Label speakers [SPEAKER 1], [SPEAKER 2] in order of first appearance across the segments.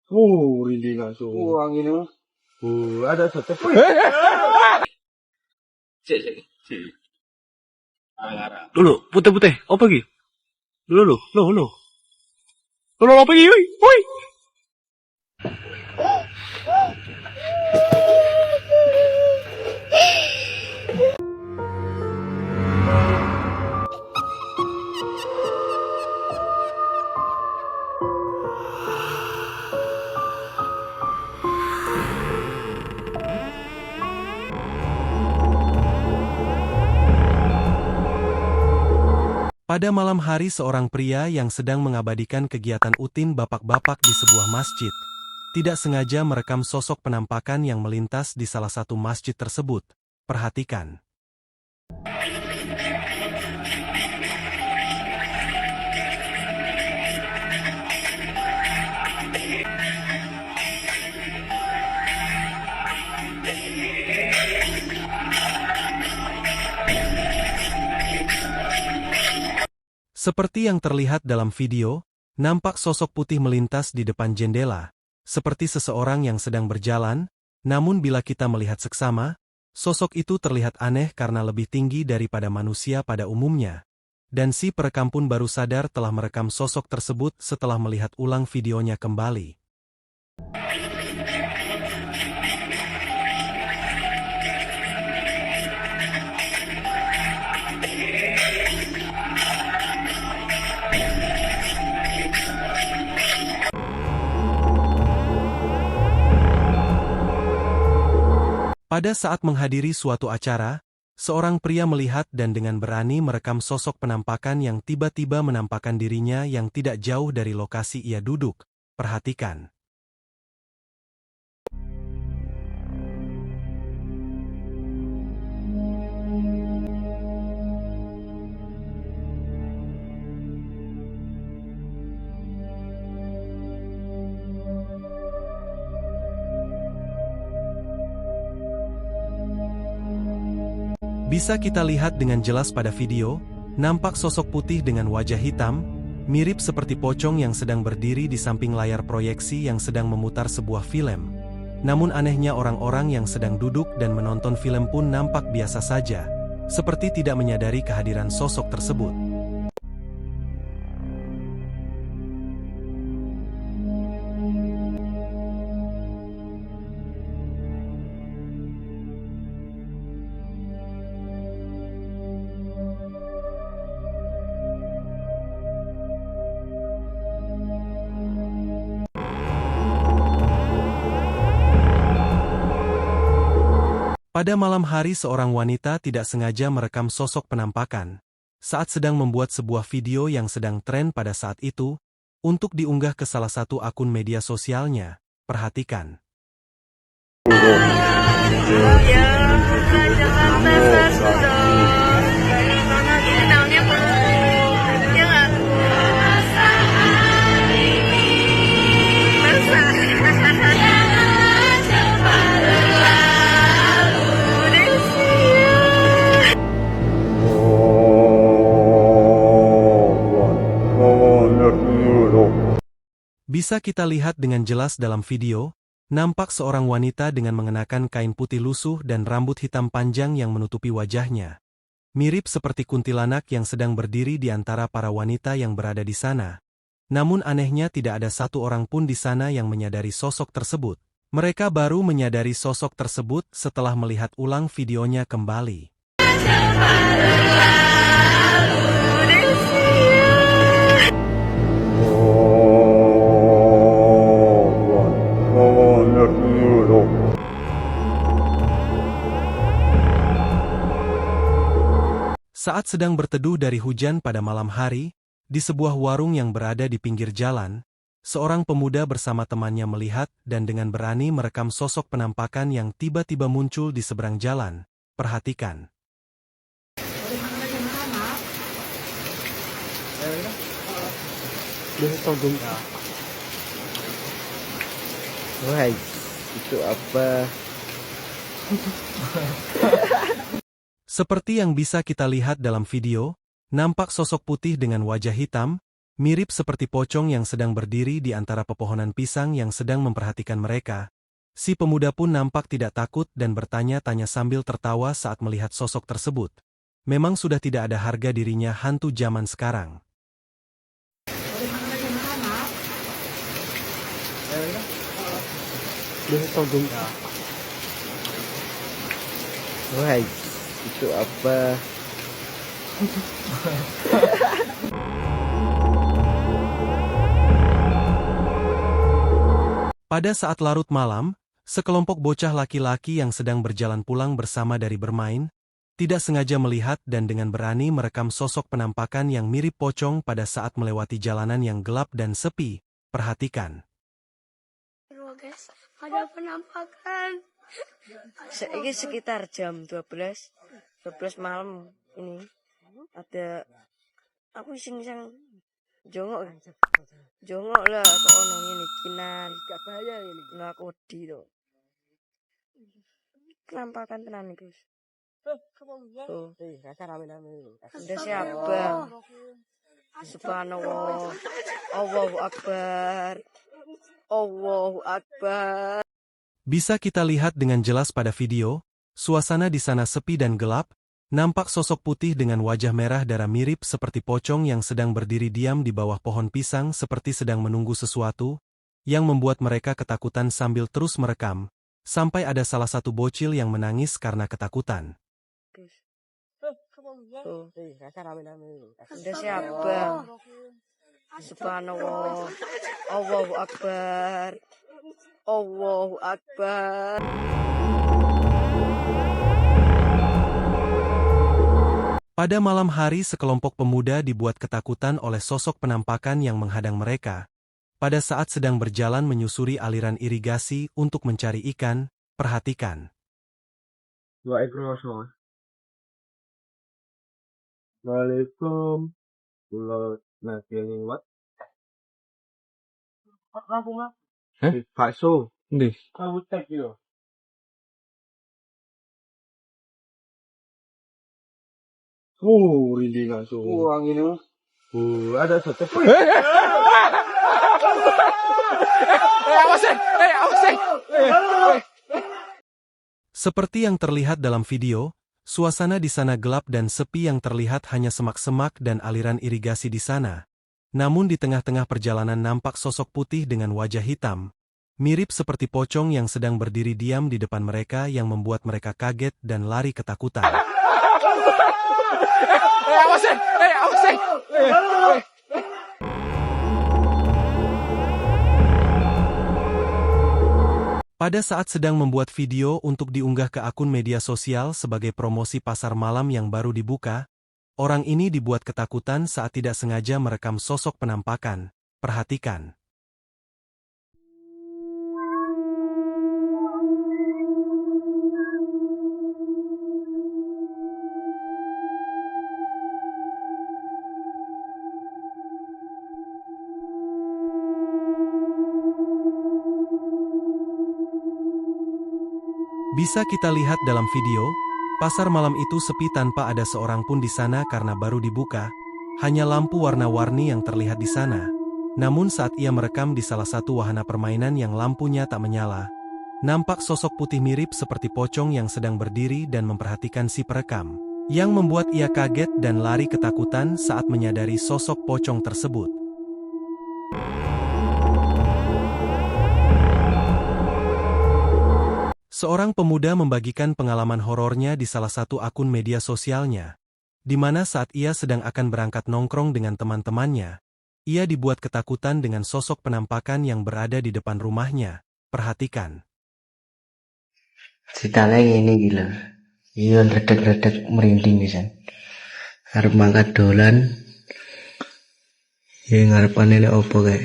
[SPEAKER 1] Rinding langsung.
[SPEAKER 2] Angin mah.
[SPEAKER 1] Ada sate.
[SPEAKER 2] Cek.
[SPEAKER 1] Dulu, putih-putih. Apa lagi? Dulu, lo. Lo apa lagi? Woi.
[SPEAKER 3] Pada malam hari seorang pria yang sedang mengabadikan kegiatan utin bapak-bapak di sebuah masjid, tidak sengaja merekam sosok penampakan yang melintas di salah satu masjid tersebut. Perhatikan. Seperti yang terlihat dalam video, nampak sosok putih melintas di depan jendela, seperti seseorang yang sedang berjalan, namun bila kita melihat seksama, sosok itu terlihat aneh karena lebih tinggi daripada manusia pada umumnya. Dan si perekam pun baru sadar telah merekam sosok tersebut setelah melihat ulang videonya kembali. Pada saat menghadiri suatu acara, seorang pria melihat dan dengan berani merekam sosok penampakan yang tiba-tiba menampakkan dirinya yang tidak jauh dari lokasi ia duduk. Perhatikan. Bisa kita lihat dengan jelas pada video, nampak sosok putih dengan wajah hitam, mirip seperti pocong yang sedang berdiri di samping layar proyeksi yang sedang memutar sebuah film. Namun anehnya orang-orang yang sedang duduk dan menonton film pun nampak biasa saja, seperti tidak menyadari kehadiran sosok tersebut. Pada malam hari seorang wanita tidak sengaja merekam sosok penampakan saat sedang membuat sebuah video yang sedang tren pada saat itu untuk diunggah ke salah satu akun media sosialnya. Perhatikan. Bisa kita lihat dengan jelas dalam video, nampak seorang wanita dengan mengenakan kain putih lusuh dan rambut hitam panjang yang menutupi wajahnya. Mirip seperti kuntilanak yang sedang berdiri di antara para wanita yang berada di sana. Namun anehnya tidak ada satu orang pun di sana yang menyadari sosok tersebut. Mereka baru menyadari sosok tersebut setelah melihat ulang videonya kembali. Saat sedang berteduh dari hujan pada malam hari, di sebuah warung yang berada di pinggir jalan, seorang pemuda bersama temannya melihat dan dengan berani merekam sosok penampakan yang tiba-tiba muncul di seberang jalan. Perhatikan.
[SPEAKER 1] Wah, itu apa?
[SPEAKER 3] Seperti yang bisa kita lihat dalam video, nampak sosok putih dengan wajah hitam, Mirip seperti pocong yang sedang berdiri di antara pepohonan pisang yang sedang memperhatikan mereka, si pemuda pun nampak tidak takut dan bertanya-tanya sambil tertawa saat melihat sosok tersebut. Memang sudah tidak ada harga dirinya hantu zaman sekarang.
[SPEAKER 2] Wah, itu apa?
[SPEAKER 3] Pada saat larut malam, sekelompok bocah laki-laki yang sedang berjalan pulang bersama dari bermain, tidak sengaja melihat dan dengan berani merekam sosok penampakan yang mirip pocong pada saat melewati jalanan yang gelap dan sepi. Perhatikan.
[SPEAKER 4] Guys, ada penampakan.
[SPEAKER 5] Ini sekitar jam 12 malam ini ada aku iseng-iseng jongok lah kok ono ngene kinan gak bahaya ini lah aku wedi to penampakan tenan iki Gus. Tuh, ada siapa? Subhanallah. Allahu Akbar. Allahu Akbar.
[SPEAKER 3] Bisa kita lihat dengan jelas pada video, suasana di sana sepi dan gelap, nampak sosok putih dengan wajah merah darah mirip seperti pocong yang sedang berdiri diam di bawah pohon pisang seperti sedang menunggu sesuatu, yang membuat mereka ketakutan sambil terus merekam, sampai ada salah satu bocil yang menangis karena ketakutan.
[SPEAKER 5] Tuh, ada siapa? Subhanallah. Allahu Akbar. Allahu Akbar.
[SPEAKER 3] Pada malam hari sekelompok pemuda dibuat ketakutan oleh sosok penampakan yang menghadang mereka. Pada saat sedang berjalan menyusuri aliran irigasi untuk mencari ikan, perhatikan.
[SPEAKER 1] Waalaikumsalam. Nasi lewat. Bakso. Ndi? Kamu tek yo. Ini langsung. Uang ini. Ada sate.
[SPEAKER 3] Seperti yang terlihat dalam video, suasana di sana gelap dan sepi yang terlihat hanya semak-semak dan aliran irigasi di sana. Namun di tengah-tengah perjalanan nampak sosok putih dengan wajah hitam, mirip seperti pocong yang sedang berdiri diam di depan mereka yang membuat mereka kaget dan lari ketakutan. Pada saat sedang membuat video untuk diunggah ke akun media sosial sebagai promosi pasar malam yang baru dibuka, orang ini dibuat ketakutan saat tidak sengaja merekam sosok penampakan. Perhatikan. Bisa kita lihat dalam video, pasar malam itu sepi tanpa ada seorang pun di sana karena baru dibuka, hanya lampu warna-warni yang terlihat di sana. Namun saat ia merekam di salah satu wahana permainan yang lampunya tak menyala, nampak sosok putih mirip seperti pocong yang sedang berdiri dan memperhatikan si perekam, yang membuat ia kaget dan lari ketakutan saat menyadari sosok pocong tersebut. Seorang pemuda membagikan pengalaman horornya di salah satu akun media sosialnya, di mana saat ia sedang akan berangkat nongkrong dengan teman-temannya, ia dibuat ketakutan dengan sosok penampakan yang berada di depan rumahnya. Perhatikan.
[SPEAKER 2] Ceritanya ini gila. Iya redek-redek merinding pisan. Arep mangkat dolan. Ya ngarepane lek opo kae.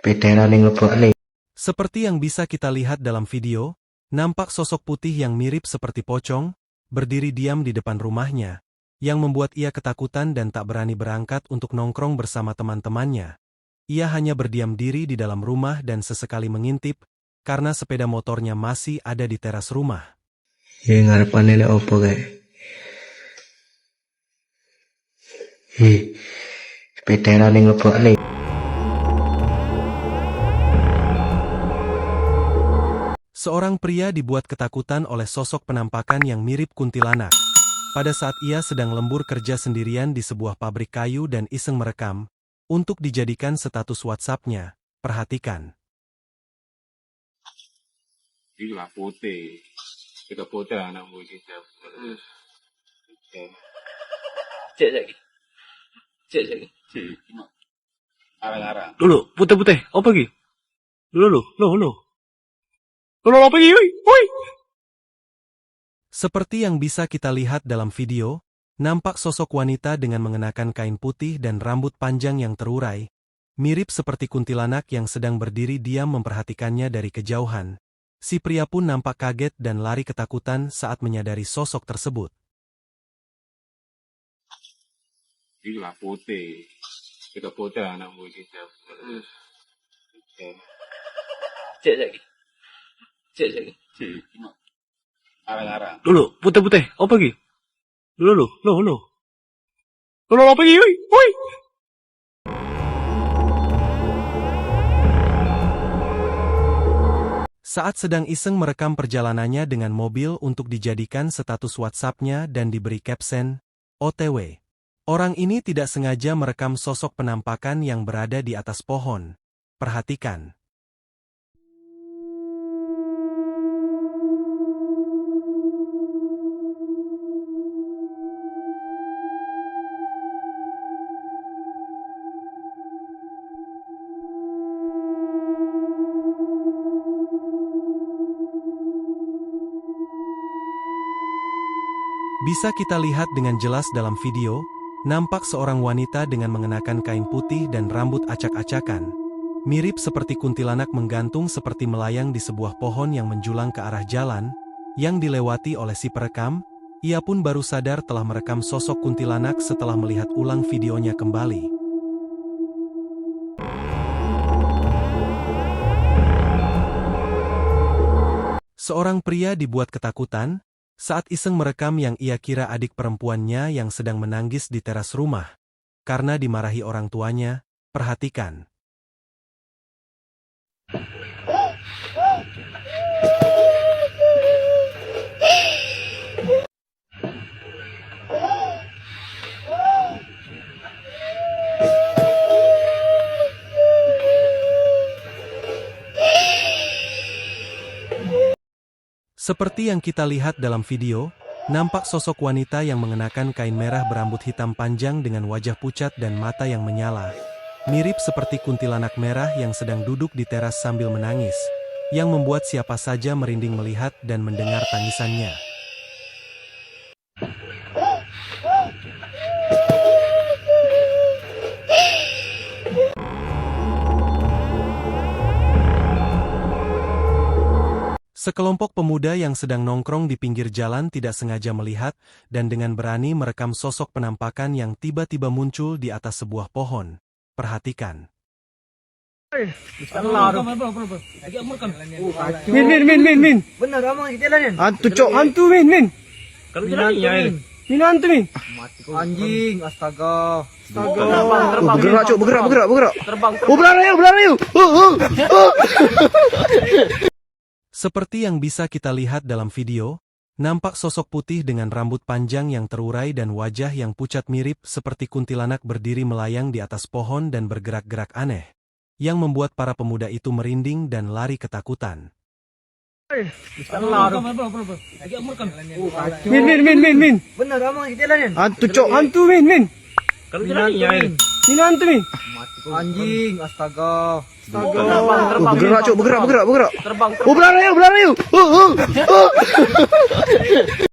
[SPEAKER 2] Sepeda ning lebokne.
[SPEAKER 3] Seperti yang bisa kita lihat dalam video, nampak sosok putih yang mirip seperti pocong, berdiri diam di depan rumahnya, yang membuat ia ketakutan dan tak berani berangkat untuk nongkrong bersama teman-temannya. Ia hanya berdiam diri di dalam rumah dan sesekali mengintip, karena sepeda motornya masih ada di teras rumah.
[SPEAKER 2] Ya ngarepane lek opo kae. Sepeda ning lebokne.
[SPEAKER 3] Seorang pria dibuat ketakutan oleh sosok penampakan yang mirip kuntilanak. Pada saat ia sedang lembur kerja sendirian di sebuah pabrik kayu dan iseng merekam, untuk dijadikan status WhatsApp-nya. Perhatikan.
[SPEAKER 1] Gila putih. Kita putih anak musik.
[SPEAKER 5] Cek.
[SPEAKER 1] Arang-arang. Dulu, putih-putih. Apa lagi? Dulu. Dulu, apa lagi? Woi.
[SPEAKER 3] Seperti yang bisa kita lihat dalam video, nampak sosok wanita dengan mengenakan kain putih dan rambut panjang yang terurai, mirip seperti kuntilanak yang sedang berdiri diam memperhatikannya dari kejauhan. Si pria pun nampak kaget dan lari ketakutan saat menyadari sosok tersebut.
[SPEAKER 1] Gila putih. Kita putih anak musik.
[SPEAKER 5] Cek.
[SPEAKER 1] Arang-arang. Dulu, putih-putih. Apa lagi? Dulu. Dulu, apa lagi? Woi.
[SPEAKER 3] Saat sedang iseng merekam perjalanannya dengan mobil untuk dijadikan status WhatsApp-nya dan diberi caption, OTW. Orang ini tidak sengaja merekam sosok penampakan yang berada di atas pohon. Perhatikan. Bisa kita lihat dengan jelas dalam video, nampak seorang wanita dengan mengenakan kain putih dan rambut acak-acakan. Mirip seperti kuntilanak menggantung seperti melayang di sebuah pohon yang menjulang ke arah jalan, yang dilewati oleh si perekam. Ia pun baru sadar telah merekam sosok kuntilanak setelah melihat ulang videonya kembali. Seorang pria dibuat ketakutan saat iseng merekam yang ia kira adik perempuannya yang sedang menangis di teras rumah. Karena dimarahi orang tuanya, perhatikan. Seperti yang kita lihat dalam video, nampak sosok wanita yang mengenakan kain merah berambut hitam panjang dengan wajah pucat dan mata yang menyala. Mirip seperti kuntilanak merah yang sedang duduk di teras sambil menangis, yang membuat siapa saja merinding melihat dan mendengar tangisannya. Sekelompok pemuda yang sedang nongkrong di pinggir jalan tidak sengaja melihat dan dengan berani merekam sosok penampakan yang tiba-tiba muncul di atas sebuah pohon. Perhatikan.
[SPEAKER 1] Min.
[SPEAKER 5] Benar amang jalan.
[SPEAKER 1] Hantu, Cok. Hantu, Min. Kalau jalannya ini. Min hantu, Min.
[SPEAKER 5] Anjing, astaga.
[SPEAKER 1] Bergerak, Cok. Bergerak.
[SPEAKER 5] Terbang.
[SPEAKER 1] Oh, berlari.
[SPEAKER 3] Seperti yang bisa kita lihat dalam video, nampak sosok putih dengan rambut panjang yang terurai dan wajah yang pucat mirip seperti kuntilanak berdiri melayang di atas pohon dan bergerak-gerak aneh, yang membuat para pemuda itu merinding dan lari ketakutan.
[SPEAKER 1] Min.
[SPEAKER 5] Benar amang jalan.
[SPEAKER 1] Hantu, Cok. Hantu, Min. Kalau jalannya ini. Min hantu, Min.
[SPEAKER 5] Anjing, astaga.
[SPEAKER 1] Bergerak, Cok. Bergerak.
[SPEAKER 5] Terbang.
[SPEAKER 1] Oh, berlari.